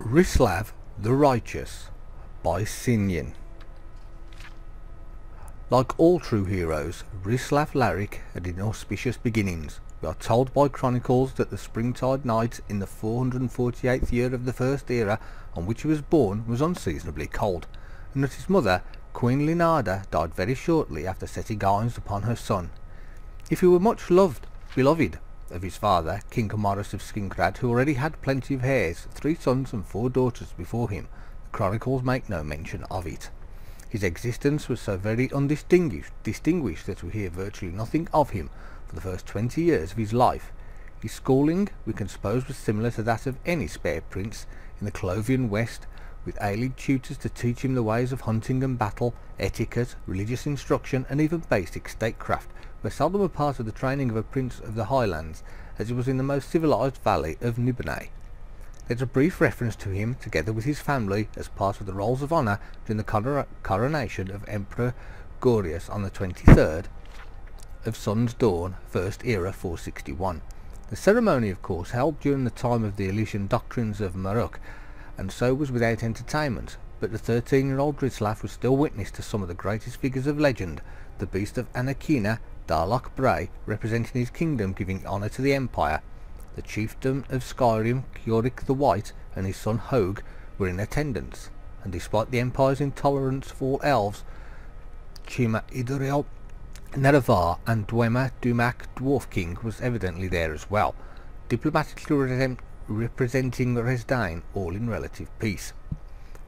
Rislav The Rightous by Sinyan. Like all true heroes, Rislav Larik had inauspicious beginnings. We are told by chronicles that the springtide night in the 448th year of the First Era on which he was born was unseasonably cold, and that his mother, Queen Linarda, died very shortly after setting eyes upon her son. If he were much beloved of his father, King Commodus of Skingrad, who already had plenty of heirs, 3 sons and 4 daughters before him, the chronicles make no mention of it. His existence was so very distinguished that we hear virtually nothing of him for the first 20 years of his life. His schooling, we can suppose, was similar to that of any spare prince in the Clovian West, with allied tutors to teach him the ways of hunting and battle, etiquette, religious instruction, and even basic statecraft, were seldom a part of the training of a prince of the Highlands, as it was in the most civilized valley of Nibonay. There is a brief reference to him, together with his family, as part of the rolls of honour during the coronation of Emperor Gorius on the 23rd of Sun's Dawn, First Era 461. The ceremony, of course, held during the time of the Elysian doctrines of Maruk, and so was without entertainment, but the 13-year-old Rislav was still witness to some of the greatest figures of legend, the beast of Anakina, Darloch Bray, representing his kingdom, giving honour to the Empire. The chieftain of Skyrim, Kiorik the White, and his son Hogue were in attendance, and despite the Empire's intolerance of all elves, Chima Idriel, Nerevar, and Dwemer Dumak Dwarf King was evidently there as well, diplomatically representing Resdain, all in relative peace.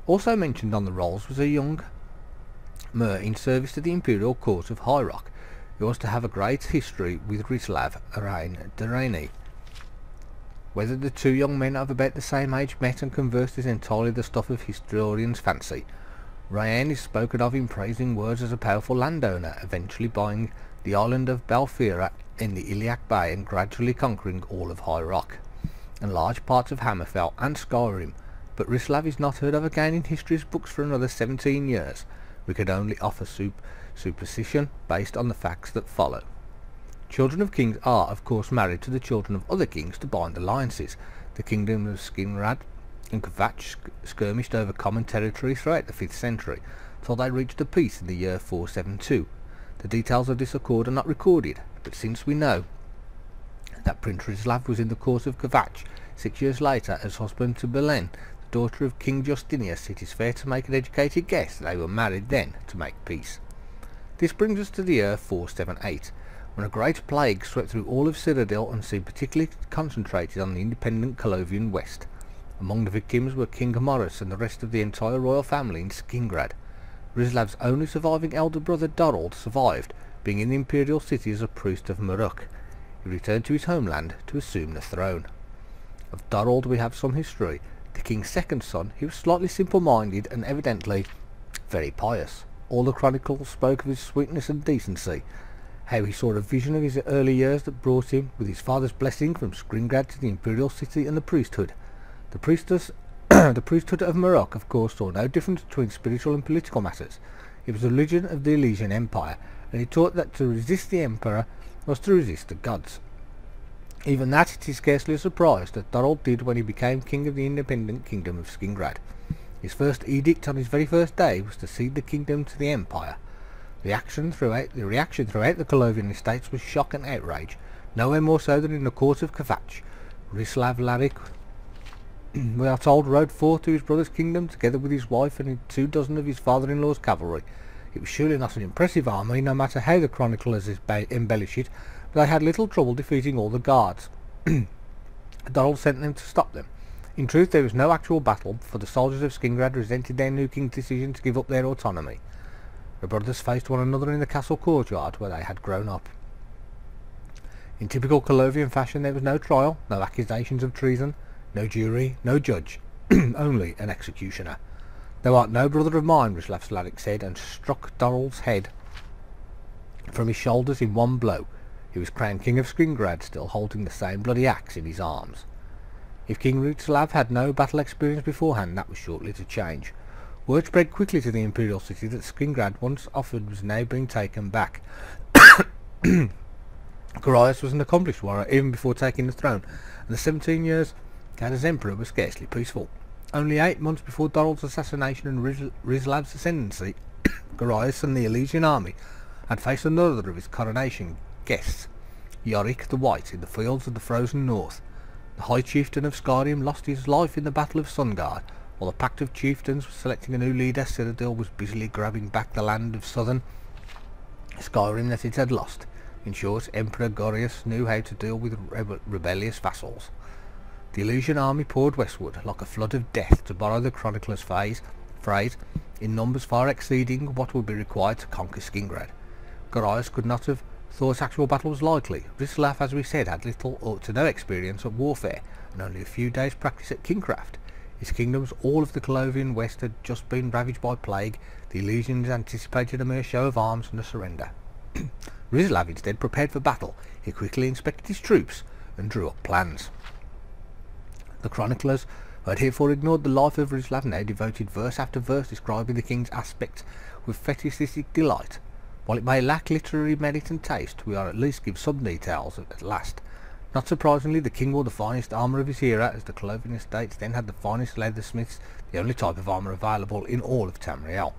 Also mentioned on the rolls was a young Mer in service to the Imperial Court of High Rock, who was to have a great history with Rislav Arain Derani. Whether the 2 young men of about the same age met and conversed is entirely the stuff of historians' fancy. Rayan is spoken of in praising words as a powerful landowner, eventually buying the island of Balfira in the Iliac Bay and gradually conquering all of High Rock, and large parts of Hammerfell and Skyrim, but Rislav is not heard of again in history's books for another 17 years. We could only offer supposition based on the facts that follow. Children of kings are, of course, married to the children of other kings to bind alliances. The kingdom of Skinrad and Kvatch skirmished over common territory throughout the 5th century, till they reached a peace in the year 472. The details of this accord are not recorded, but since we know that Prince Rislav was in the court of Kvatch 6 years later as husband to Belen, the daughter of King Justinius, it is fair to make an educated guess that they were married then to make peace. This brings us to the year 478, when a great plague swept through all of Cyrodiil and seemed particularly concentrated on the independent Colovian West. Among the victims were King Maurice and the rest of the entire royal family in Skingrad. Rislav's only surviving elder brother Dorold survived, being in the imperial city as a priest of Maruk. He returned to his homeland to assume the throne. Of Dorold we have some history. The king's second son, he was slightly simple-minded and evidently very pious. All the chronicles spoke of his sweetness and decency, how he saw a vision of his early years that brought him, with his father's blessing, from Skingrad to the imperial city and the priesthood. The priesthood of Maruk, of course, saw no difference between spiritual and political matters. It was the religion of the Elysian Empire, and he taught that to resist the emperor was to resist the gods. Even that it is scarcely a surprise that Dorold did when he became king of the independent kingdom of Skingrad. His first edict on his very first day was to cede the kingdom to the empire. The reaction throughout the Colovian estates was shock and outrage, nowhere more so than in the court of Kvatch. Rislav Larik, we are told, rode forth to his brother's kingdom together with his wife and 24 of his father-in-law's cavalry. It was surely not an impressive army, no matter how the chroniclers embellish it, but they had little trouble defeating all the guards. Dorold sent them to stop them. In truth, there was no actual battle, for the soldiers of Skingrad resented their new king's decision to give up their autonomy. The brothers faced one another in the castle courtyard where they had grown up. In typical Colovian fashion, there was no trial, no accusations of treason, no jury, no judge, only an executioner. "Thou art no brother of mine," Rislav Slarik said, and struck Dorold's head from his shoulders in one blow. He was crowned King of Skingrad, still holding the same bloody axe in his arms. If King Rislav had no battle experience beforehand, that was shortly to change. Word spread quickly to the imperial city that Skingrad, once offered, was now being taken back. Gorius was an accomplished warrior even before taking the throne, and the 17 years he had as emperor were scarcely peaceful. Only 8 months before Donald's assassination and Rislav's ascendancy, Gorius and the Elysian army had faced another of his coronation guests, Yorick the White, in the fields of the frozen north. The High Chieftain of Skyrim lost his life in the Battle of Sungard, while the Pact of Chieftains was selecting a new leader. Citadel was busily grabbing back the land of southern Skyrim that it had lost. In short, Emperor Gorius knew how to deal with rebellious vassals. The Elysian army poured westward like a flood of death, to borrow the chronicler's phrase, in numbers far exceeding what would be required to conquer Skingrad. Gorius could not have thought actual battle was likely. Rislav, as we said, had little or to no experience of warfare, and only a few days' practice at kingcraft. His kingdoms, all of the Colovian West, had just been ravaged by plague. The Elysians anticipated a mere show of arms and a surrender. Rislav instead prepared for battle. He quickly inspected his troops and drew up plans. The chroniclers, who had heretofore ignored the life of Rislav, now devoted verse after verse describing the king's aspects with fetishistic delight. While it may lack literary merit and taste, we are at least give some details at last. Not surprisingly, the king wore the finest armour of his era, as the Colovian estates then had the finest leathersmiths, the only type of armour available in all of Tamriel.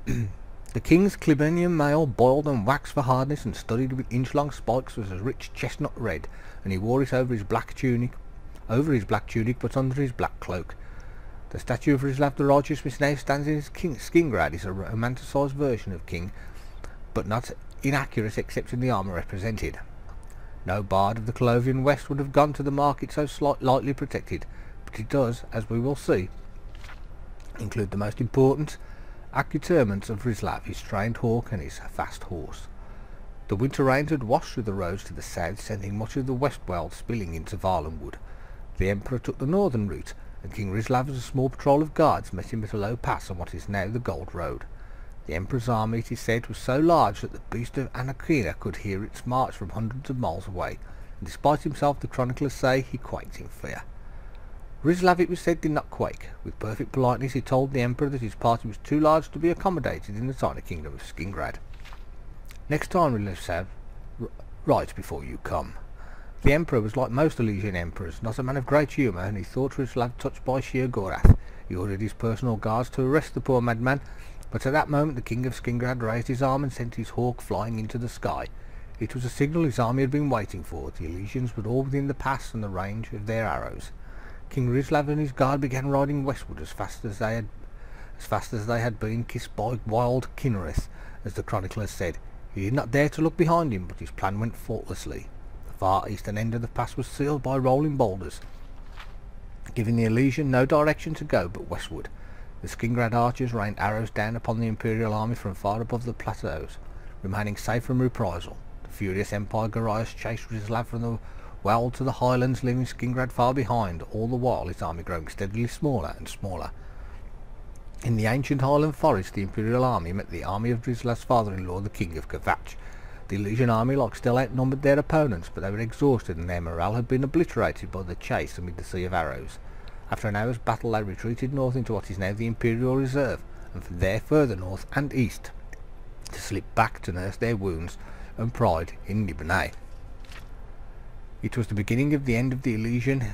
The king's Clibanian mail, boiled and waxed for hardness and studded with inch-long spikes, was a rich chestnut red, and he wore it over his black tunic, but under his black cloak. The statue of Rislav the Rightous, which now stands in Skingrad, is a romanticised version of King, but not inaccurate except in the armour represented. No bard of the Colovian West would have gone to the market so lightly protected, but it does, as we will see, include the most important accoutrements of Rislav, his trained hawk and his fast horse. The winter rains had washed through the roads to the south, sending much of the west world spilling into Varlenwood. The Emperor took the northern route, and King Rislav and a small patrol of guards met him at a low pass on what is now the Gold Road. The Emperor's army, it is said, was so large that the beast of Anakina could hear its march from hundreds of miles away, and despite himself, the chroniclers say, he quaked in fear. Rislav, it was said, did not quake. With perfect politeness he told the Emperor that his party was too large to be accommodated in the tiny kingdom of Skingrad. Next time, Rislav, write before you come. The Emperor was like most Elysian emperors, not a man of great humour, and he thought Rislav touched by sheer Gorath. He ordered his personal guards to arrest the poor madman, but at that moment the king of Skingrad raised his arm and sent his hawk flying into the sky. It was a signal his army had been waiting for. The Elysians were all within the pass and the range of their arrows. King Rislav and his guard began riding westward as fast as they had been kissed by wild Kinnereth, as the chroniclers said. He did not dare to look behind him, but his plan went faultlessly. The far eastern end of the pass was sealed by rolling boulders, giving the Elysian no direction to go but westward. The Skingrad archers rained arrows down upon the Imperial army from far above the plateaus, remaining safe from reprisal. The furious Empire Gorius chased Rislav from the well to the highlands, leaving Skingrad far behind, all the while his army growing steadily smaller and smaller. In the ancient highland forest, the Imperial army met the army of Rislav's father-in-law, the King of Kavach. The Elysian army, like, still outnumbered their opponents, but they were exhausted and their morale had been obliterated by the chase amid the sea of arrows. After an hour's battle they retreated north into what is now the Imperial Reserve, and from there further north and east, to slip back to nurse their wounds and pride in Nibelheim. It was the beginning of the end of the Elysian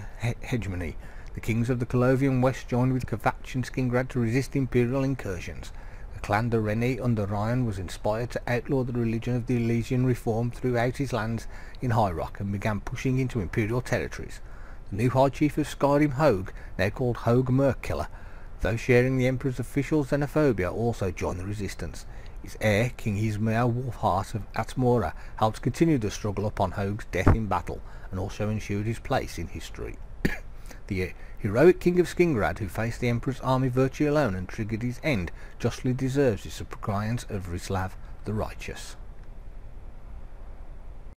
hegemony. The kings of the Colovian West joined with Kavach and Skingrad to resist imperial incursions. The clan de Rene under Ryan was inspired to outlaw the religion of the Elysian reform throughout his lands in High Rock and began pushing into imperial territories. The new High Chief of Skyrim, Hogue, now called Hogue Merkkiller, though sharing the Emperor's official xenophobia, also joined the resistance. His heir, King Ismael Wolfheart of Atmora, helped continue the struggle upon Hogue's death in battle, and also ensured his place in history. The heroic King of Skingrad, who faced the Emperor's army virtually alone and triggered his end, justly deserves the suppliance of Rislav the Righteous.